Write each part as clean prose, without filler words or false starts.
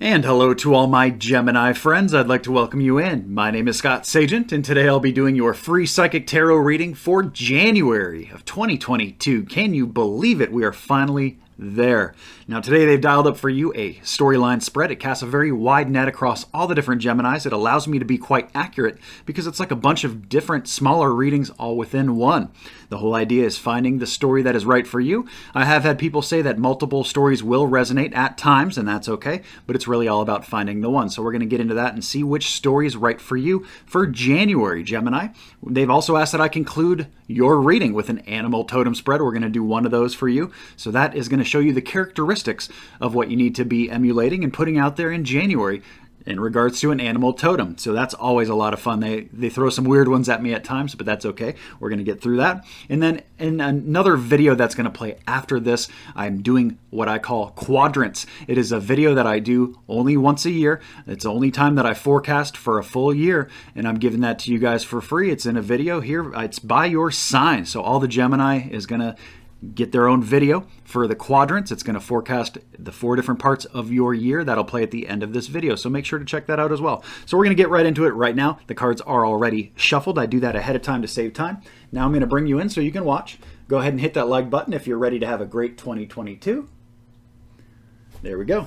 And hello to all my Gemini friends. I'd like to welcome you in. My name is Scott Sagent, and today I'll be doing your free psychic tarot reading for January of 2022. Can you believe it? We are finally there. Now today they've dialed up for you a storyline spread. It casts a very wide net across all the different Geminis. It allows me to be quite accurate because it's like a bunch of different smaller readings all within one. The whole idea is finding the story that is right for you. I have had people say that multiple stories will resonate at times, and that's okay, but it's really all about finding the one. So we're going to get into that and see which story is right for you for January, Gemini. They've also asked that I conclude your reading with an animal totem spread. We're going to do one of those for you. So that is going to show you the characteristics of what you need to be emulating and putting out there in January in regards to an animal totem. So that's always a lot of fun. They throw some weird ones at me at times, but that's okay. We're going to get through that. And then in another video that's going to play after this, I'm doing what I call quadrants. It is a video that I do only once a year. It's the only time that I forecast for a full year, and I'm giving that to you guys for free. It's in a video here. It's by your sign. So all the Gemini is going to get their own video for the quadrants. It's going to forecast the 4 different parts of your year. That'll play at the end of this video, so make sure to check that out as well. So we're going to get right into it right now. The cards are already shuffled. I do that ahead of time to save time. Now I'm going to bring you in so you can watch. Go ahead and hit that like button if you're ready to have a great 2022. There we go.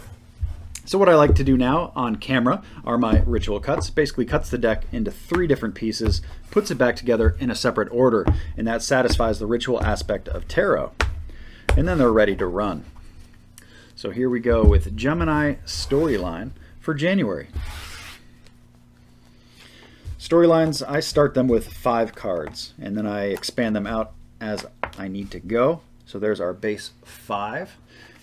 So what I like to do now on camera are my ritual cuts. Basically cuts the deck into 3 different pieces, puts it back together in a separate order, and that satisfies the ritual aspect of tarot. And then they're ready to run. So here we go with Gemini storyline for January. Storylines, I start them with 5 cards, and then I expand them out as I need to go. So there's our base 5.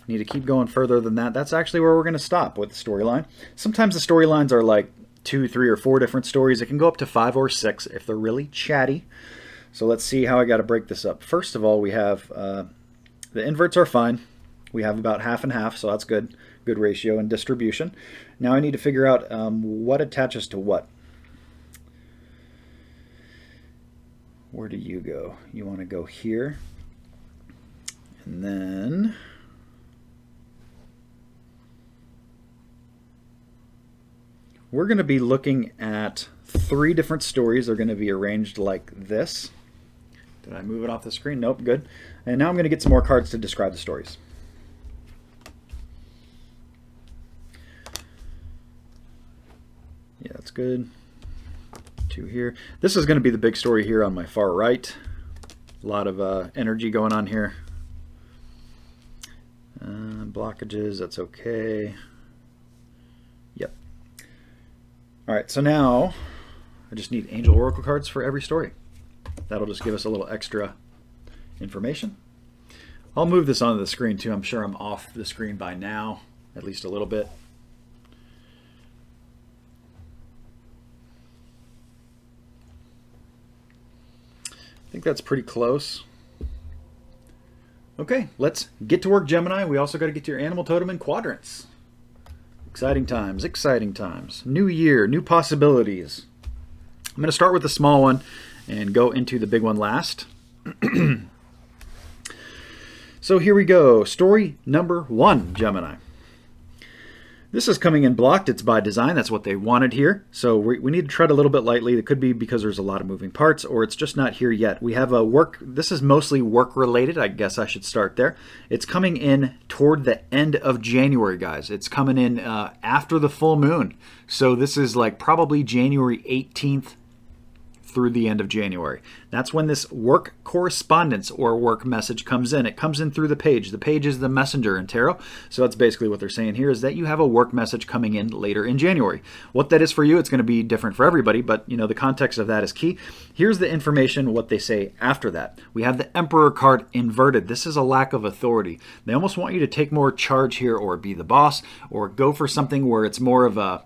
Need to keep going further than that. That's actually where we're going to stop with the storyline. Sometimes the storylines are like 2, 3, or 4 different stories. It can go up to 5 or 6 if they're really chatty. So let's see how I got to break this up. First of all, we have the inverts are fine. We have about half and half, so that's good. Good ratio and distribution. Now I need to figure out what attaches to what. Where do you go? You want to go here. And then we're going to be looking at 3 different stories. They're going to be arranged like this. Did I move it off the screen? Nope, good. And now I'm going to get some more cards to describe the stories. Yeah, that's good. 2 here. This is going to be the big story here on my far right. A lot of energy going on here. Blockages, that's okay. Yep. All right, so now I just need angel oracle cards for every story. That'll just give us a little extra information. I'll move this onto the screen too. I'm sure I'm off the screen by now, at least a little bit. I think that's pretty close. Okay, let's get to work, Gemini. We also got to get to your animal totem and quadrants. Exciting times, exciting times. New year, new possibilities. I'm going to start with the small one and go into the big one last. So here we go. Story number 1, Gemini. This is coming in blocked. It's by design. That's what they wanted here. So we need to tread a little bit lightly. It could be because there's a lot of moving parts, or it's just not here yet. We have a work. This is mostly work related. I guess I should start there. It's coming in toward the end of January, guys. It's coming in after the full moon. So this is like probably January 18th through the end of January. That's when this work correspondence or work message comes in. It comes in through the page. The page is the messenger in tarot. So that's basically what they're saying here, is that you have a work message coming in later in January. What that is for you, it's going to be different for everybody, but you know, the context of that is key. Here's the information, what they say after that. We have the Emperor card inverted. This is a lack of authority. They almost want you to take more charge here, or be the boss, or go for something where it's more of a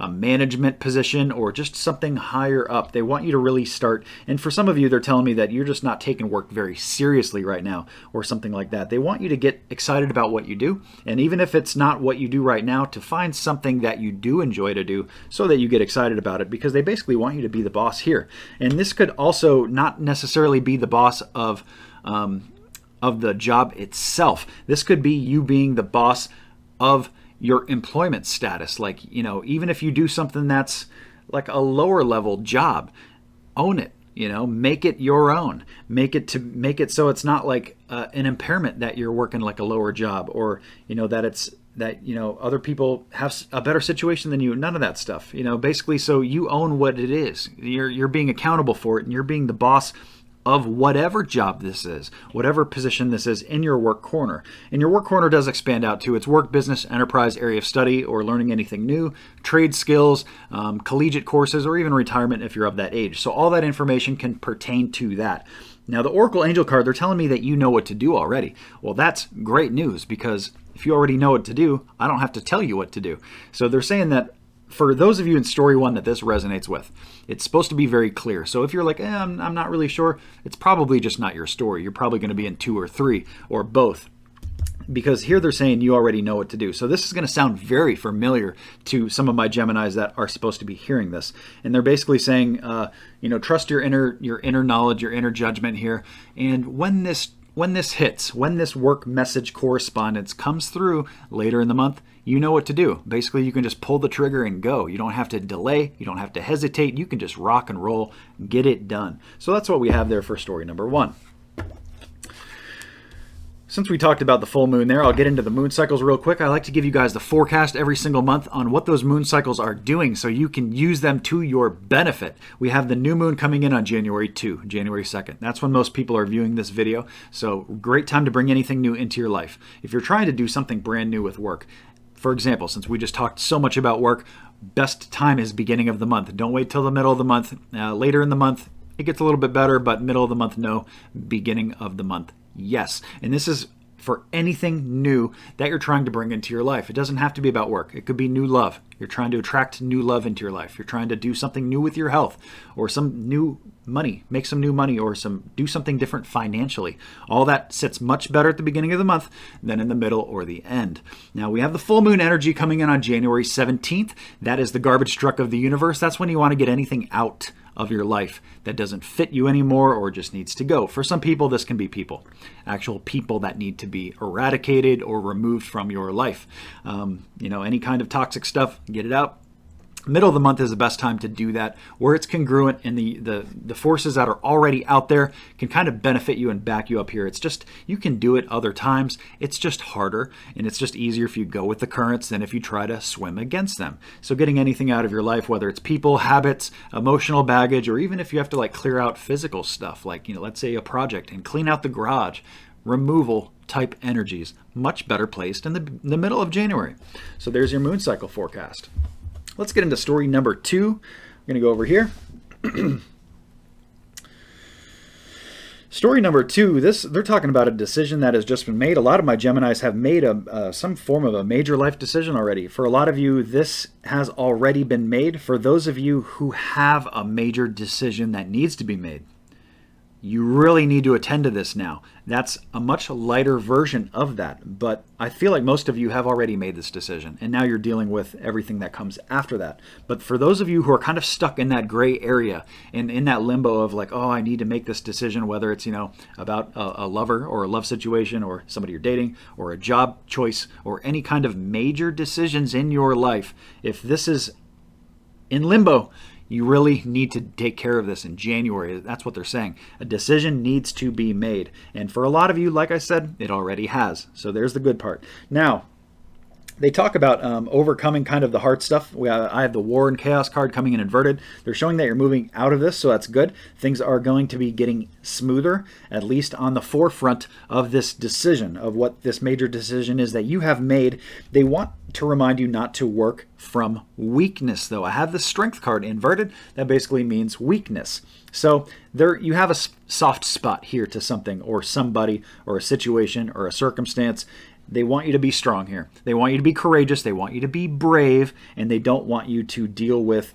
management position, or just something higher up. They want you to really start, and for some of you, they're telling me that you're just not taking work very seriously right now, or something like that. They want you to get excited about what you do, and even if it's not what you do right now, to find something that you do enjoy to do so that you get excited about it, because they basically want you to be the boss here. And this could also not necessarily be the boss of the job itself. This could be you being the boss of your employment status. Like, even if you do something that's like a lower level job, own it. Make it your own. Make it so it's not like an impairment that you're working like a lower job, or that other people have a better situation than you. None of that stuff. Basically, so you own what it is. You're being accountable for it, and you're being the boss of whatever job this is, whatever position this is in your work corner. And your work corner does expand out to its work, business, enterprise, area of study, or learning anything new, trade skills, collegiate courses, or even retirement if you're of that age. So all that information can pertain to that. Now, the Oracle Angel card, they're telling me that you know what to do already. Well, that's great news, because if you already know what to do, I don't have to tell you what to do. So they're saying that for those of you in story 1 that this resonates with, it's supposed to be very clear. So if you're like, I'm not really sure, it's probably just not your story. You're probably going to be in 2 or 3 or both, because here they're saying you already know what to do. So this is going to sound very familiar to some of my Geminis that are supposed to be hearing this. And they're basically saying, trust your inner knowledge, your inner judgment here. And when this hits, when this work message correspondence comes through later in the month, you know what to do. Basically, you can just pull the trigger and go. You don't have to delay. You don't have to hesitate. You can just rock and roll, get it done. So that's what we have there for story number 1. Since we talked about the full moon there, I'll get into the moon cycles real quick. I like to give you guys the forecast every single month on what those moon cycles are doing, so you can use them to your benefit. We have the new moon coming in on January 2nd. That's when most people are viewing this video. So great time to bring anything new into your life. If you're trying to do something brand new with work, for example, since we just talked so much about work, best time is beginning of the month. Don't wait till the middle of the month. Later in the month, it gets a little bit better, but middle of the month, no. Beginning of the month, yes. And this is for anything new that you're trying to bring into your life. It doesn't have to be about work. It could be new love. You're trying to attract new love into your life. You're trying to do something new with your health, or some new money, make some new money, or do something different financially. All that sits much better at the beginning of the month than in the middle or the end. Now, we have the full moon energy coming in on January 17th. That is the garbage truck of the universe. That's when you want to get anything out of your life that doesn't fit you anymore or just needs to go. For some people, this can be actual people that need to be eradicated or removed from your life. Any kind of toxic stuff, get it out. Middle of the month is the best time to do that, where it's congruent, and the forces that are already out there can kind of benefit you and back you up here. It's just, you can do it other times. It's just harder, and it's just easier if you go with the currents than if you try to swim against them. So getting anything out of your life, whether it's people, habits, emotional baggage, or even if you have to clear out physical stuff, let's say a project, and clean out the garage, removal type energies, much better placed in the middle of January. So there's your moon cycle forecast. Let's get into story number 2. I'm going to go over here. Story number 2, they're talking about a decision that has just been made. A lot of my Geminis have made some form of a major life decision already. For a lot of you, this has already been made. For those of you who have a major decision that needs to be made, you really need to attend to this now. That's a much lighter version of that, but I feel like most of you have already made this decision, and now you're dealing with everything that comes after that. But for those of you who are kind of stuck in that gray area and in that limbo of I need to make this decision, whether it's about a lover or a love situation or somebody you're dating or a job choice or any kind of major decisions in your life, if this is in limbo, you really need to take care of this in January. That's what they're saying. A decision needs to be made. And for a lot of you, like I said, it already has. So there's the good part. Now, they talk about overcoming kind of the hard stuff. I have the War and Chaos card coming in inverted. They're showing that you're moving out of this, so that's good. Things are going to be getting smoother, at least on the forefront of this decision, of what this major decision is that you have made. They want to remind you not to work from weakness, though. I have the Strength card inverted. That basically means weakness. So there you have a soft spot here to something or somebody or a situation or a circumstance. They want you to be strong here. They want you to be courageous. They want you to be brave, and they don't want you to deal with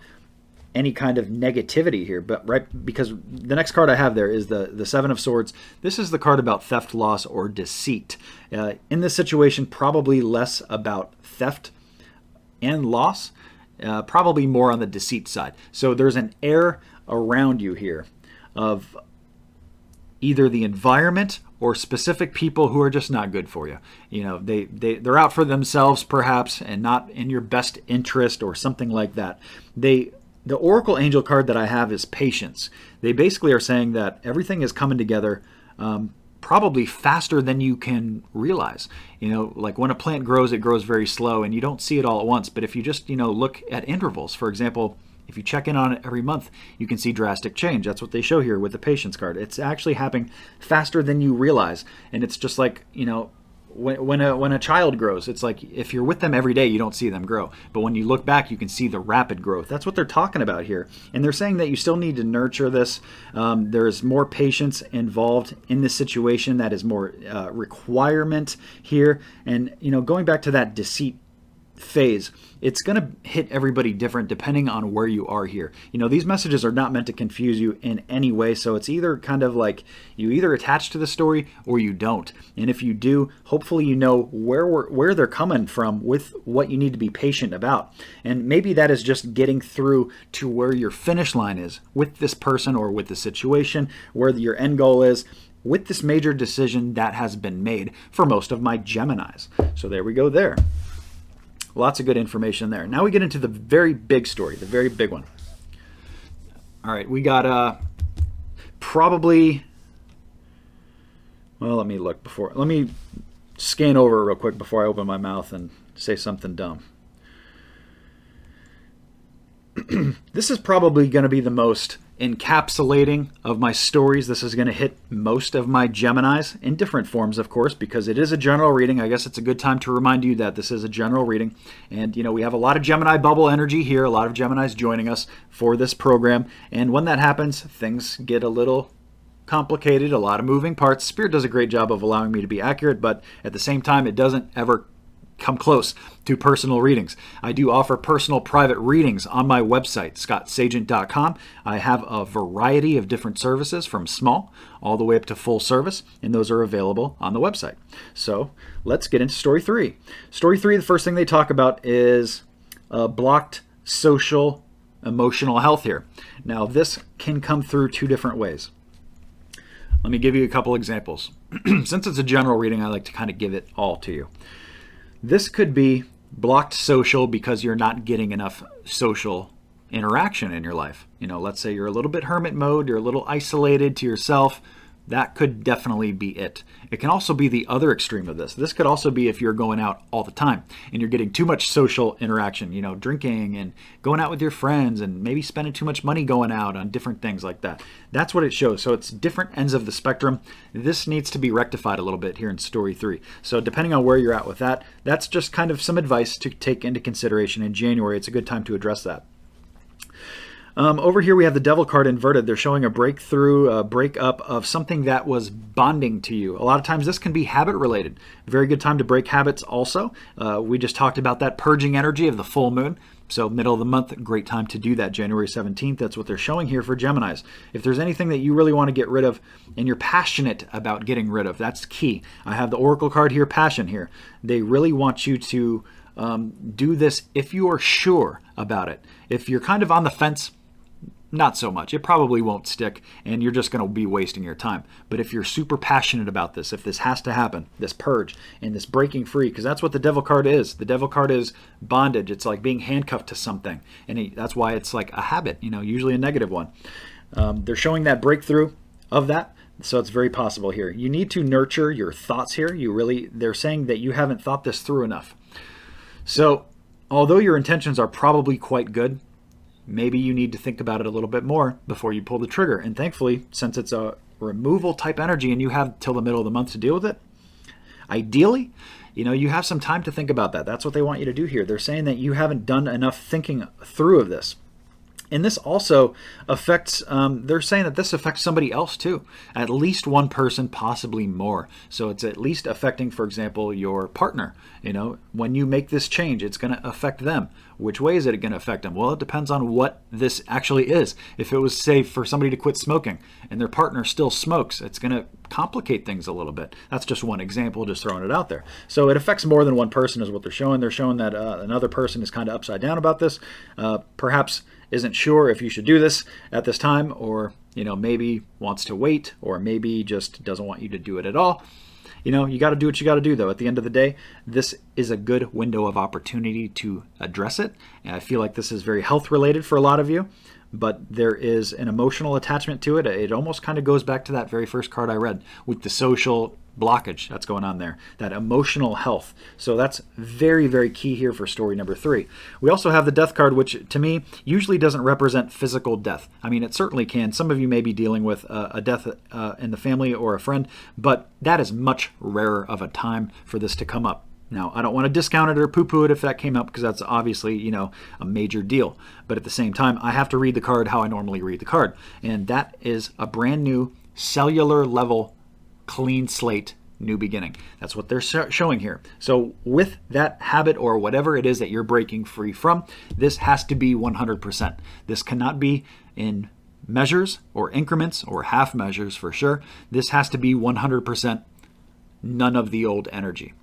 any kind of negativity here. But because the next card I have there is the Seven of Swords. This is the card about theft, loss, or deceit. In this situation, probably less about theft and loss, probably more on the deceit side. So there's an air around you here of either the environment or specific people who are just not good for you. You know, they're out for themselves perhaps and not in your best interest or something like that. The Oracle Angel card that I have is Patience. They basically are saying that everything is coming together probably faster than you can realize. You know, like when a plant grows, it grows very slow and you don't see it all at once. But if you just, look at intervals, for example, if you check in on it every month, you can see drastic change. That's what they show here with the Patience card. It's actually happening faster than you realize. And it's just like, when a child grows, it's like if you're with them every day, you don't see them grow. But when you look back, you can see the rapid growth. That's what they're talking about here. And they're saying that you still need to nurture this. There's more patience involved in this situation. That is more requirement here. And, going back to that deceit phase, it's going to hit everybody different depending on where you are here. These messages are not meant to confuse you in any way, so it's either kind of like you either attach to the story or you don't. And if you do, hopefully you know where they're coming from with what you need to be patient about. And maybe that is just getting through to where your finish line is with this person or with the situation, where your end goal is with this major decision that has been made for most of my Geminis. So there we go there. Lots of good information there. Now we get into the very big story, the very big one. All right, we got probably, well, let me scan over real quick before I open my mouth and say something dumb. This is probably going to be the most encapsulating of my stories. This is going to hit most of my Geminis in different forms, of course, because it is a general reading. I guess it's a good time to remind you that this is a general reading. And, we have a lot of Gemini bubble energy here, a lot of Geminis joining us for this program. And when that happens, things get a little complicated, a lot of moving parts. Spirit does a great job of allowing me to be accurate, but at the same time, it doesn't ever come close to personal readings. I do offer personal private readings on my website, scottsagent.com. I have a variety of different services from small all the way up to full service, and those are available on the website. So let's get into story 3. Story 3, the first thing they talk about is blocked social emotional health here. Now this can come through 2 different ways. Let me give you a couple examples. Since it's a general reading, I like to kind of give it all to you. This could be blocked social because you're not getting enough social interaction in your life. Let's say you're a little bit hermit mode, you're a little isolated to yourself. That could definitely be it. It can also be the other extreme of this. This could also be if you're going out all the time and you're getting too much social interaction, drinking and going out with your friends and maybe spending too much money going out on different things like that. That's what it shows. So it's different ends of the spectrum. This needs to be rectified a little bit here in story 3. So depending on where you're at with that, that's just kind of some advice to take into consideration in January. It's a good time to address that. Over here we have the Devil card inverted. They're showing a breakthrough, a breakup of something that was bonding to you. A lot of times this can be habit related. Very good time to break habits also. We just talked about that purging energy of the full moon. So middle of the month, great time to do that, January 17th. That's what they're showing here for Geminis. If there's anything that you really want to get rid of and you're passionate about getting rid of, that's key. I have the Oracle card here, Passion here. They really want you to do this if you are sure about it. If you're kind of on the fence, not so much. It probably won't stick and you're just going to be wasting your time. But if you're super passionate about this, if this has to happen, this purge and this breaking free, because that's what the Devil card is. The Devil card is bondage. It's like being handcuffed to something. And that's why it's like a habit, usually a negative one. They're showing that breakthrough of that. So it's very possible here. You need to nurture your thoughts here. They're saying that you haven't thought this through enough. So although your intentions are probably quite good, maybe you need to think about it a little bit more before you pull the trigger. And thankfully, since it's a removal type energy and you have till the middle of the month to deal with it, ideally, you have some time to think about that. That's what they want you to do here. They're saying that you haven't done enough thinking through of this. And this also affects, they're saying that this affects somebody else too. At least one person, possibly more. So it's at least affecting, for example, your partner. When you make this change, it's going to affect them. Which way is it going to affect them? Well, it depends on what this actually is. If it was, say, for somebody to quit smoking and their partner still smokes, it's going to complicate things a little bit. That's just one example, just throwing it out there. So it affects more than one person is what they're showing. They're showing that another person is kind of upside down about this. Perhaps isn't sure if you should do this at this time, or maybe wants to wait, or maybe just doesn't want you to do it at all. You got to do what you got to do, though. At the end of the day, this is a good window of opportunity to address it. And I feel like this is very health related for a lot of you, but there is an emotional attachment to it. It almost kind of goes back to that very first card I read with the social blockage that's going on there, that emotional health. So that's very, very key here for story number 3. We also have the death card, which to me usually doesn't represent physical death. I mean, it certainly can. Some of you may be dealing with a death in the family or a friend, but that is much rarer of a time for this to come up. Now, I don't want to discount it or poo-poo it if that came up, because that's obviously, a major deal. But at the same time, I have to read the card how I normally read the card. And that is a brand new cellular level clean slate, new beginning. That's what they're showing here. So with that habit or whatever it is that you're breaking free from, this has to be 100%. This cannot be in measures or increments or half measures for sure. This has to be 100%, none of the old energy.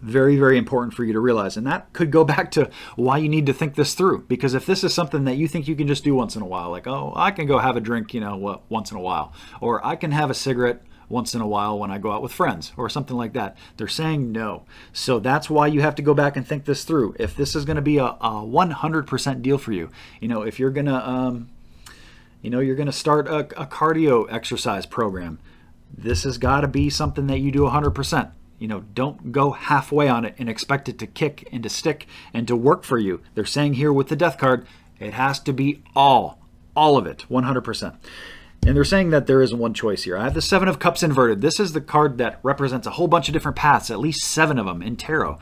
Very, very important for you to realize. And that could go back to why you need to think this through. Because if this is something that you think you can just do once in a while, like, oh, I can go have a drink, once in a while, or I can have a cigarette once in a while when I go out with friends, or something like that. They're saying no. So that's why you have to go back and think this through. If this is going to be a 100% deal for you, if you're going to, you're going to start a cardio exercise program, this has got to be something that you do 100%. Don't go halfway on it and expect it to kick and to stick and to work for you. They're saying here with the death card, it has to be all of it, 100%. And they're saying that there is one choice here. I have the 7 of Cups inverted. This is the card that represents a whole bunch of different paths, at least 7 of them in tarot.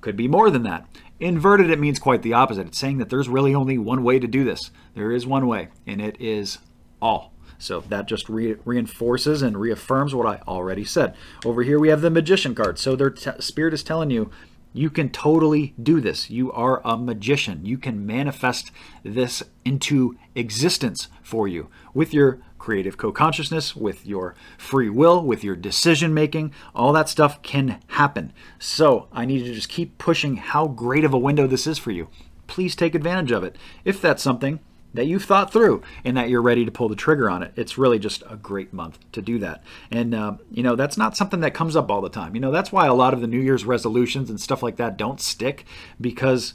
Could be more than that. Inverted, it means quite the opposite. It's saying that there's really only one way to do this. There is one way, and it is all. So that just reinforces and reaffirms what I already said. Over here we have the Magician card. So their Spirit is telling you, you can totally do this. You are a magician. You can manifest this into existence for you with your creative co-consciousness, with your free will, with your decision making. All that stuff can happen. So I need you to just keep pushing how great of a window this is for you. Please take advantage of it. If that's something that you've thought through and that you're ready to pull the trigger on it, it's really just a great month to do that. And, that's not something that comes up all the time. That's why a lot of the New Year's resolutions and stuff like that don't stick, because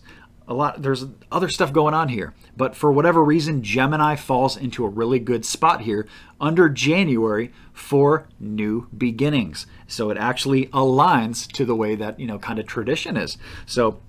there's other stuff going on here. But for whatever reason, Gemini falls into a really good spot here under January for new beginnings. So it actually aligns to the way that, kind of tradition is. So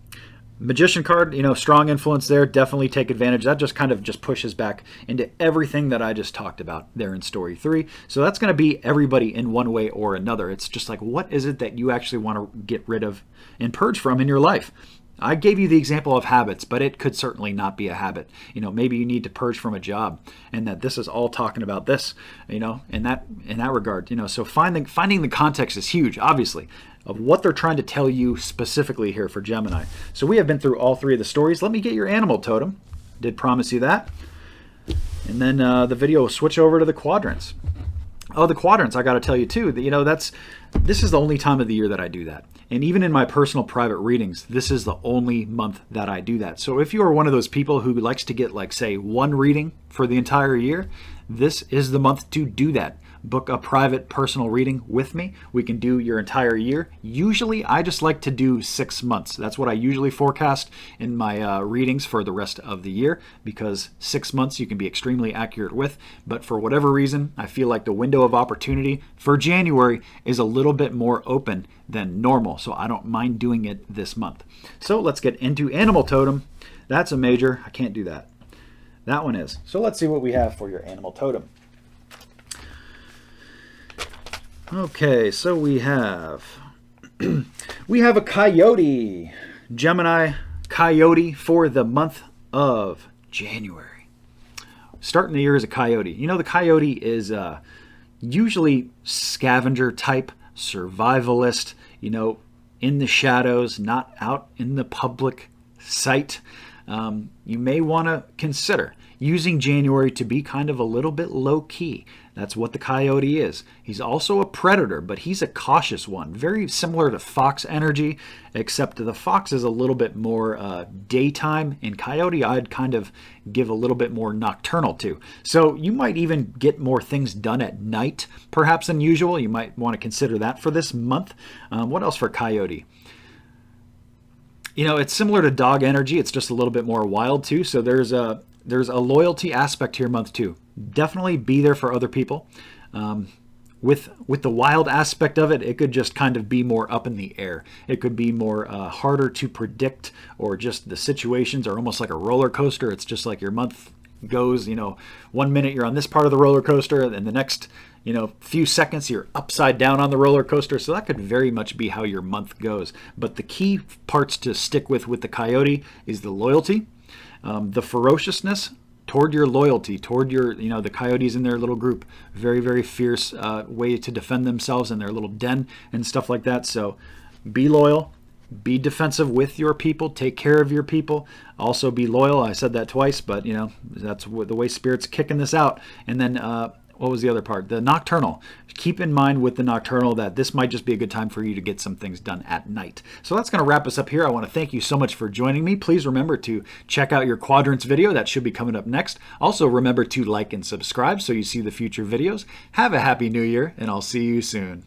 Magician card, strong influence there. Definitely take advantage. That just kind of pushes back into everything that I just talked about there in story 3. So that's going to be everybody in one way or another. It's just like, what is it that you actually want to get rid of and purge from in your life? I gave you the example of habits, but it could certainly not be a habit. Maybe you need to purge from a job, and that this is all talking about this, in that regard. So finding the context is huge, obviously, of what they're trying to tell you specifically here for Gemini. So we have been through all 3 of the stories. Let me get your animal totem. Did promise you that. And then the video will switch over to the quadrants. Oh, the quadrants, I got to tell you too, this is the only time of the year that I do that. And even in my personal private readings, this is the only month that I do that. So if you are one of those people who likes to get, like, say, 1 reading for the entire year, this is the month to do that. Book a private personal reading with me. We can do your entire year. Usually, I just like to do 6 months. That's what I usually forecast in my readings for the rest of the year, because 6 months you can be extremely accurate with. But for whatever reason, I feel like the window of opportunity for January is a little bit more open than normal. So I don't mind doing it this month. So let's get into Animal Totem. That's a major. I can't do that. That one is. So let's see what we have for your Animal Totem. Okay, so we have a coyote, Gemini coyote for the month of January. Starting the year as a coyote. The coyote is usually scavenger type, survivalist, in the shadows, not out in the public sight. you may want to consider using January to be kind of a little bit low-key. That's what the Coyote is. He's also a predator, but he's a cautious one. Very similar to Fox energy, except the Fox is a little bit more daytime, and Coyote I'd kind of give a little bit more nocturnal to. So you might even get more things done at night, perhaps than usual. You might want to consider that for this month. What else for Coyote? It's similar to Dog energy. It's just a little bit more wild too. So there's a loyalty aspect here month too. Definitely be there for other people. With the wild aspect of it, it could just kind of be more up in the air. It could be more harder to predict, or just the situations are almost like a roller coaster. It's just like your month goes, 1 minute you're on this part of the roller coaster, and the next, few seconds you're upside down on the roller coaster. So that could very much be how your month goes. But the key parts to stick with the Coyote is the loyalty, the ferociousness toward your loyalty, toward your, the Coyotes in their little group, very, very fierce way to defend themselves in their little den and stuff like that. So be loyal, be defensive with your people, take care of your people, also be loyal. I said that twice, but that's the way Spirit's kicking this out. And then what was the other part? The nocturnal. Keep in mind with the nocturnal that this might just be a good time for you to get some things done at night. So that's going to wrap us up here. I want to thank you so much for joining me. Please remember to check out your quadrants video. That should be coming up next. Also remember to like and subscribe so you see the future videos. Have a happy new year, and I'll see you soon.